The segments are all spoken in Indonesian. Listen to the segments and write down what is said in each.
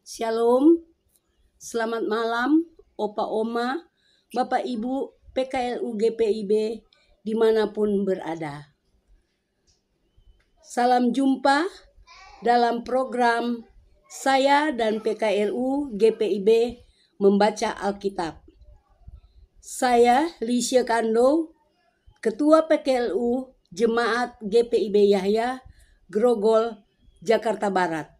Shalom, selamat malam Opa Oma, Bapak Ibu PKLU GPIB dimanapun berada. Salam jumpa dalam program saya dan PKLU GPIB membaca Alkitab. Saya Lisha Kando, Ketua PKLU Jemaat GPIB Yahya, Grogol, Jakarta Barat.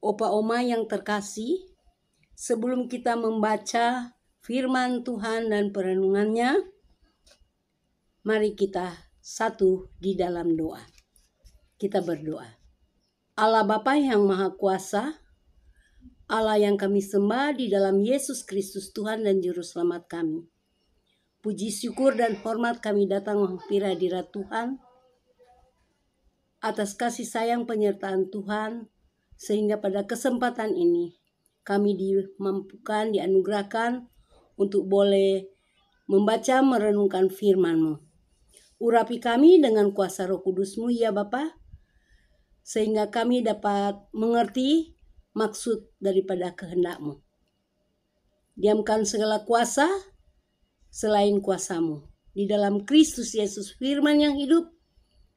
Opa Oma yang terkasih, sebelum kita membaca firman Tuhan dan perenungannya, mari kita satu di dalam doa. Kita berdoa. Allah Bapa yang Maha Kuasa, Allah yang kami sembah di dalam Yesus Kristus Tuhan dan Juru Selamat kami. Puji syukur dan hormat kami datang menghadiri hadirat Tuhan atas kasih sayang penyertaan Tuhan, sehingga pada kesempatan ini kami dimampukan, dianugerahkan untuk boleh membaca merenungkan firman-Mu. Urapi kami dengan kuasa Roh Kudus-Mu ya Bapa, sehingga kami dapat mengerti maksud daripada kehendak-Mu. Diamkan segala kuasa selain kuasa-Mu. Di dalam Kristus Yesus firman yang hidup,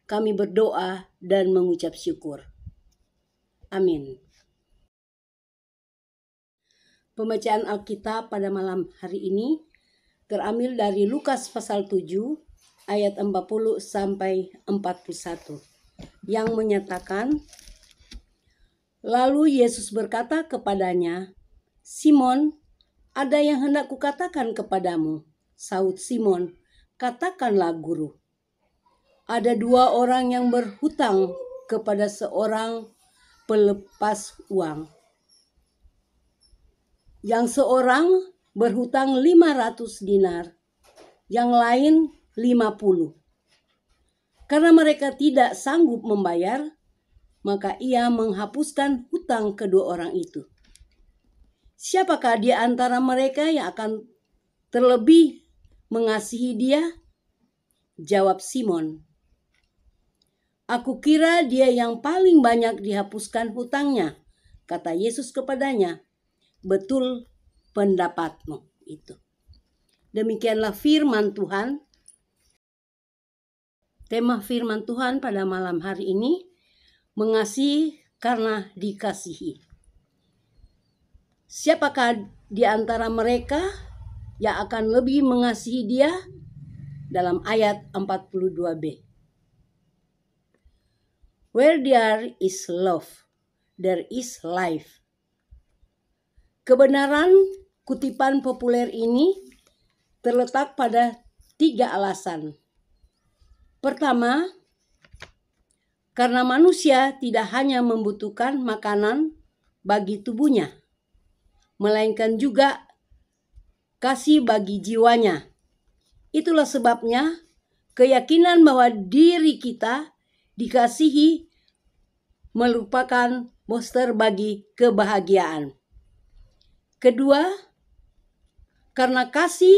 kami berdoa dan mengucap syukur. Amin. Pembacaan Alkitab pada malam hari ini terambil dari Lukas pasal 7 ayat 40 sampai 41 yang menyatakan, lalu Yesus berkata kepadanya, Simon, ada yang hendak kukatakan kepadamu. Sahut Simon, katakanlah guru. Ada dua orang yang berhutang kepada seorang pelepas uang. Yang seorang berhutang 500 dinar, yang lain 50. Karena mereka tidak sanggup membayar, maka ia menghapuskan hutang kedua orang itu. Siapakah di antara mereka yang akan terlebih mengasihi dia? Jawab Simon, aku kira dia yang paling banyak dihapuskan hutangnya. Kata Yesus kepadanya, betul pendapatmu itu. Demikianlah firman Tuhan. Tema firman Tuhan pada malam hari ini, mengasihi karena dikasihi. Siapakah di antara mereka yang akan lebih mengasihi dia? Dalam ayat 42b. Where there is love, there is life. Kebenaran kutipan populer ini terletak pada 3 alasan. Pertama, karena manusia tidak hanya membutuhkan makanan bagi tubuhnya, melainkan juga kasih bagi jiwanya. Itulah sebabnya keyakinan bahwa diri kita dikasihi merupakan booster bagi kebahagiaan. Kedua, karena kasih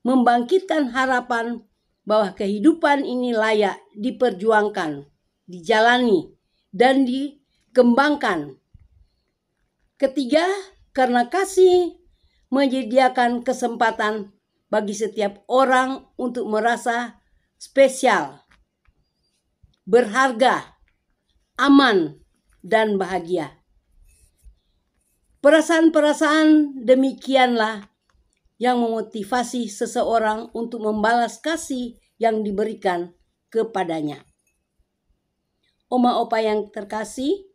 membangkitkan harapan bahwa kehidupan ini layak diperjuangkan, dijalani, dan dikembangkan. Ketiga, karena kasih menyediakan kesempatan bagi setiap orang untuk merasa spesial, berharga, aman, dan bahagia. Perasaan-perasaan demikianlah yang memotivasi seseorang untuk membalas kasih yang diberikan kepadanya. Oma opa yang terkasih,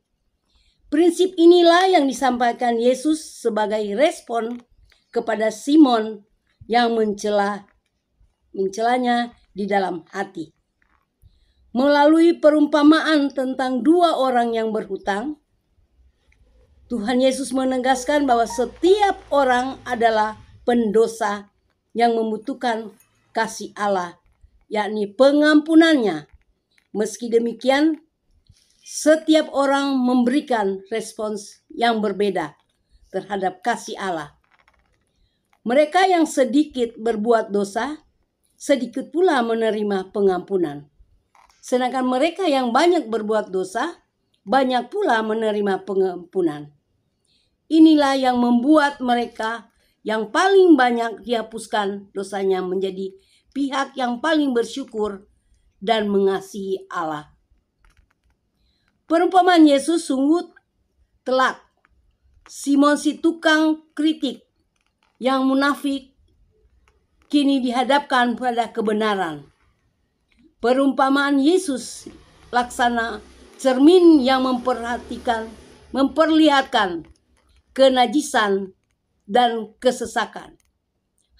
prinsip inilah yang disampaikan Yesus sebagai respon kepada Simon yang mencelanya di dalam hati. Melalui perumpamaan tentang dua orang yang berhutang, Tuhan Yesus menegaskan bahwa setiap orang adalah pendosa yang membutuhkan kasih Allah, yakni pengampunannya. Meski demikian, setiap orang memberikan respons yang berbeda terhadap kasih Allah. Mereka yang sedikit berbuat dosa, sedikit pula menerima pengampunan. Sedangkan mereka yang banyak berbuat dosa, banyak pula menerima pengampunan. Inilah yang membuat mereka yang paling banyak dihapuskan dosanya menjadi pihak yang paling bersyukur dan mengasihi Allah. Perumpamaan Yesus sungguh telak. Simon si tukang kritik yang munafik kini dihadapkan pada kebenaran. Perumpamaan Yesus laksana cermin yang memperlihatkan kenajisan dan kesesakan.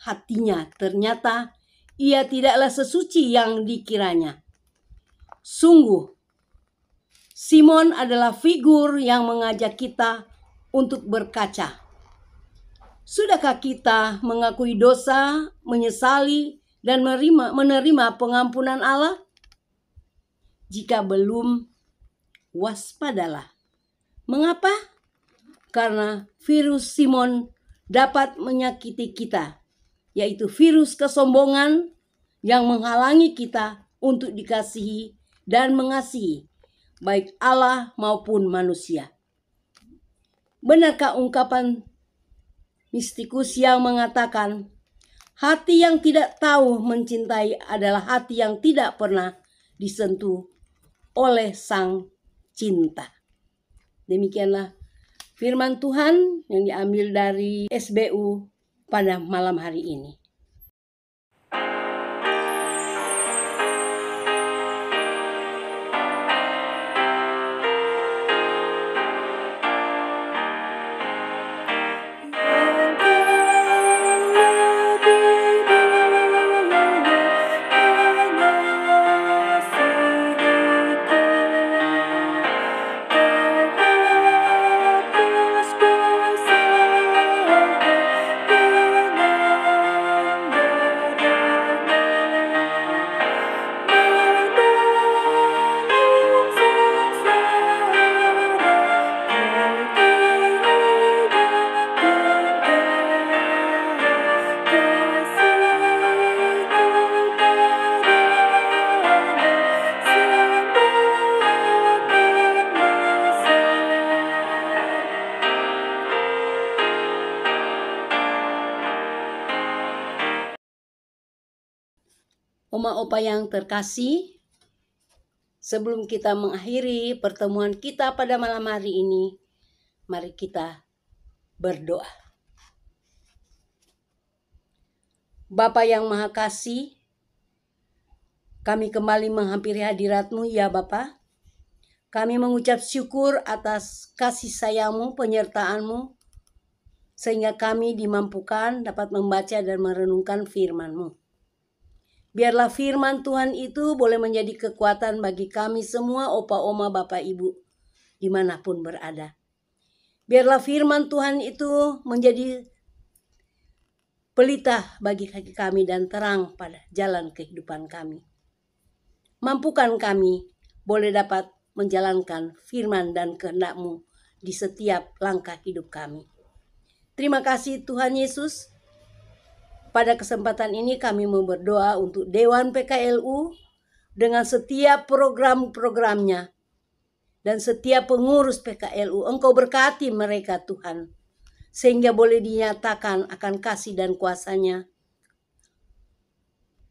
Hatinya ternyata ia tidaklah sesuci yang dikiranya. Sungguh, Simon adalah figur yang mengajak kita untuk berkaca. Sudahkah kita mengakui dosa, menyesali, dan menerima pengampunan Allah? Jika belum, waspadalah. Mengapa? Karena virus Simon dapat menyakiti kita, yaitu virus kesombongan yang menghalangi kita untuk dikasihi dan mengasihi, baik Allah maupun manusia. Benarkah ungkapan mistikus yang mengatakan, hati yang tidak tahu mencintai adalah hati yang tidak pernah disentuh oleh Sang Cinta. Demikianlah firman Tuhan yang diambil dari SBU pada malam hari ini. Oma opa yang terkasih, sebelum kita mengakhiri pertemuan kita pada malam hari ini, mari kita berdoa. Bapa yang Maha Kasih, kami kembali menghampiri hadirat-Mu ya Bapa. Kami mengucap syukur atas kasih sayang-Mu, penyertaan-Mu, sehingga kami dimampukan dapat membaca dan merenungkan firman-Mu. Biarlah firman Tuhan itu boleh menjadi kekuatan bagi kami semua, opa, oma, bapak, ibu, dimanapun berada. Biarlah firman Tuhan itu menjadi pelita bagi kaki kami dan terang pada jalan kehidupan kami. Mampukan kami boleh dapat menjalankan firman dan kehendak-Mu di setiap langkah hidup kami. Terima kasih Tuhan Yesus. Pada kesempatan ini kami mau berdoa untuk Dewan PKLU dengan setiap program-programnya dan setiap pengurus PKLU. Engkau berkati mereka Tuhan, sehingga boleh dinyatakan akan kasih dan kuasa-Nya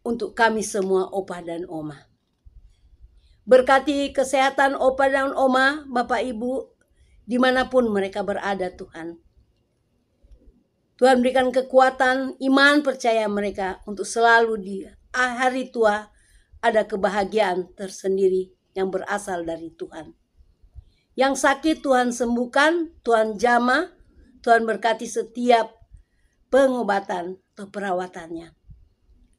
untuk kami semua opa dan oma. Berkati kesehatan opa dan oma, bapak ibu, dimanapun mereka berada Tuhan. Tuhan berikan kekuatan, iman, percaya mereka untuk selalu di hari tua ada kebahagiaan tersendiri yang berasal dari Tuhan. Yang sakit Tuhan sembuhkan, Tuhan jamah, Tuhan berkati setiap pengobatan atau perawatannya.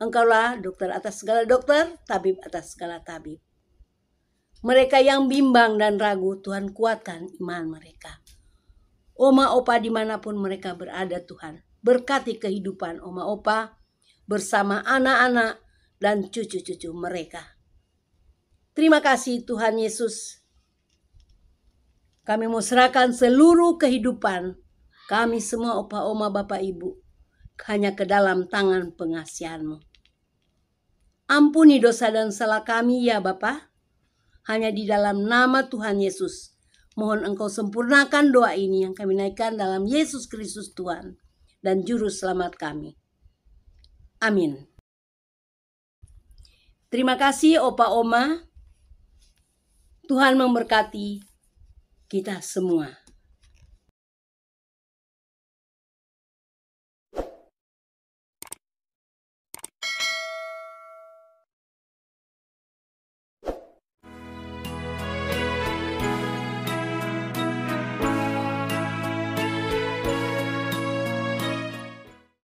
Engkaulah dokter atas segala dokter, tabib atas segala tabib. Mereka yang bimbang dan ragu, Tuhan kuatkan iman mereka. Oma opa dimanapun mereka berada, Tuhan berkati kehidupan oma opa bersama anak-anak dan cucu-cucu mereka. Terima kasih Tuhan Yesus. Kami mau serahkan seluruh kehidupan kami semua opa oma bapak ibu hanya ke dalam tangan pengasihan-Mu. Ampuni dosa dan salah kami ya Bapa. Hanya di dalam nama Tuhan Yesus. Mohon Engkau sempurnakan doa ini yang kami naikkan dalam Yesus Kristus Tuhan dan Juru Selamat kami. Amin. Terima kasih Opa Oma. Tuhan memberkati kita semua.